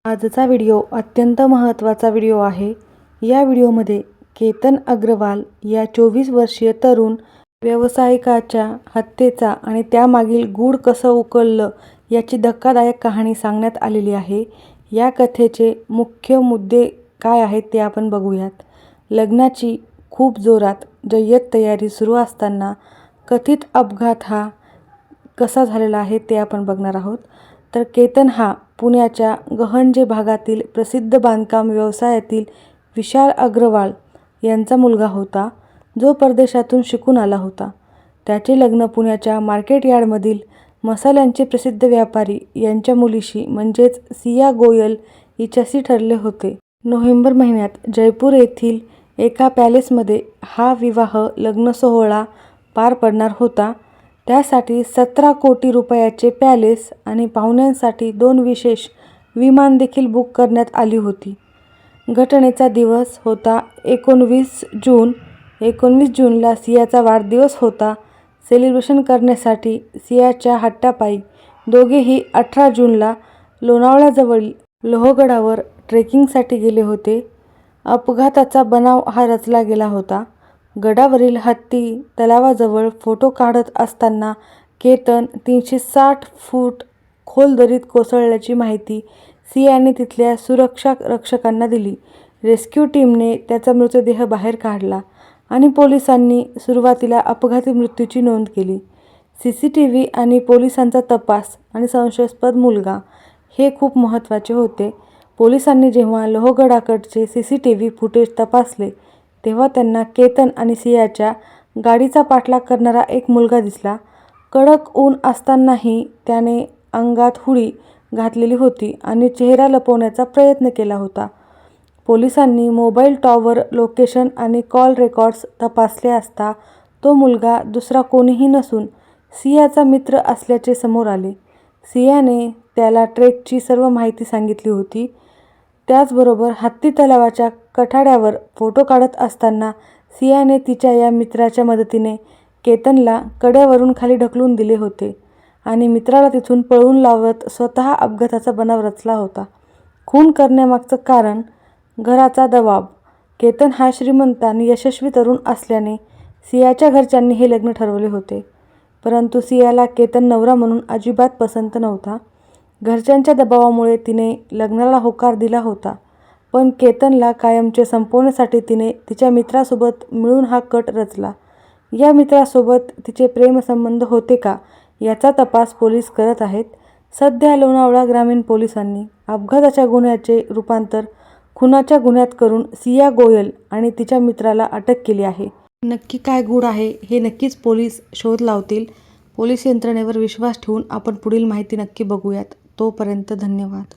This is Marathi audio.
आजचा व्हिडिओ अत्यंत महत्त्वाचा व्हिडिओ आहे। या व्हिडिओमध्ये केतन अग्रवाल या 24 वर्षीय तरुण व्यावसायिकाच्या हत्येचा आणि त्यामागील गूढ कसं उकललं याची धक्कादायक कहाणी सांगण्यात आलेली आहे। या कथेचे मुख्य मुद्दे काय आहेत ते आपण बघूयात। लग्नाची खूप जोरात जय्यत तयारी सुरू असताना कथित अपघात हा कसा झालेला आहे ते आपण बघणार आहोत। तर केतन हा पुण्याच्या गहंजे भागातील प्रसिद्ध बांधकाम व्यवसायातील विशाल अग्रवाल यांचा मुलगा होता, जो परदेशातून शिकून आला होता। त्याचे लग्न पुण्याच्या मार्केट यार्डमधील मसाल्यांचे प्रसिद्ध व्यापारी यांच्या मुलीशी म्हणजेच सिया गोयल हिच्याशी ठरले होते। नोव्हेंबर महिन्यात जयपूर येथील एका पॅलेसमध्ये हा विवाह लग्न सोहळा पार पडणार होता। त्यासाठी 17 कोटी रुपयाचे पॅलेस आणि पाहुण्यांसाठी 2 विशेष विमान देखील बुक करण्यात आली होती। घटनेचा दिवस होता 19 जून। 19 जूनला सियाचा वाढदिवस होता। सेलिब्रेशन करण्यासाठी सियाच्या हट्टापायी दोघेही 18 जूनला लोणावळ्याजवळील लोहगडावर ट्रेकिंगसाठी गेले होते। अपघाताचा बनाव हा रचला गेला होता। गडावरील हत्ती तलावाजवळ फोटो काढत असताना केतन 360 फूट खोल दरीत कोसळल्याची माहिती सियाने तिथल्या सुरक्षा रक्षकांना दिली। रेस्क्यू टीमने त्याचा मृतदेह बाहेर काढला आणि पोलिसांनी सुरुवातीला अपघाती मृत्यूची नोंद केली। CCTV आणि पोलिसांचा तपास आणि संशयास्पद मुलगा हे खूप महत्त्वाचे होते। पोलिसांनी जेव्हा लोहगडाकडचे CCTV फुटेज तपासले तेव्हा त्यांना केतन आणि सियाच्या गाडीचा पाठलाग करणारा एक मुलगा दिसला। कडक ऊन असतानाही त्याने अंगात हुडी घातलेली होती आणि चेहरा लपवण्याचा प्रयत्न केला होता। पोलिसांनी मोबाईल टॉवर लोकेशन आणि कॉल रेकॉर्ड्स तपासले असता तो मुलगा दुसरा कोणीही नसून सियाचा मित्र असल्याचे समोर आले। सियाने त्याला ट्रेकची सर्व माहिती सांगितली होती। त्याचबरोबर हत्ती तलावाच्या कठाड्यावर फोटो काढत असताना सियाने तिच्या या मित्राच्या मदतीने केतनला कड्यावरून खाली ढकलून दिले होते आणि मित्राला तिथून पळवून लावत स्वतः अपघाताचा बनाव रचला होता। खून करण्यामागचं कारण घराचा दबाव। केतन हा श्रीमंत आणि यशस्वी तरुण असल्याने सियाच्या घरच्यांनी हे लग्न ठरवले होते, परंतु सियाला केतन नवरा म्हणून अजिबात पसंत नव्हता। घरच्यांच्या दबावामुळे तिने लग्नाला होकार दिला होता, पण केतनला कायमचे संपवण्यासाठी तिने तिच्या मित्रासोबत मिळून हा कट रचला। या मित्रासोबत तिचे प्रेमसंबंध होते का याचा तपास पोलीस करत आहेत। सध्या लोणावळा ग्रामीण पोलिसांनी अपघाताच्या गुन्ह्याचे रूपांतर खुनाच्या गुन्ह्यात करून सिया गोयल आणि तिच्या मित्राला अटक केली आहे। नक्की काय गूढ आहे हे नक्कीच पोलीस शोध लावतील। पोलीस यंत्रणेवर विश्वास ठेवून आपण पुढील माहिती नक्की बघूयात। तोपर्यंत धन्यवाद।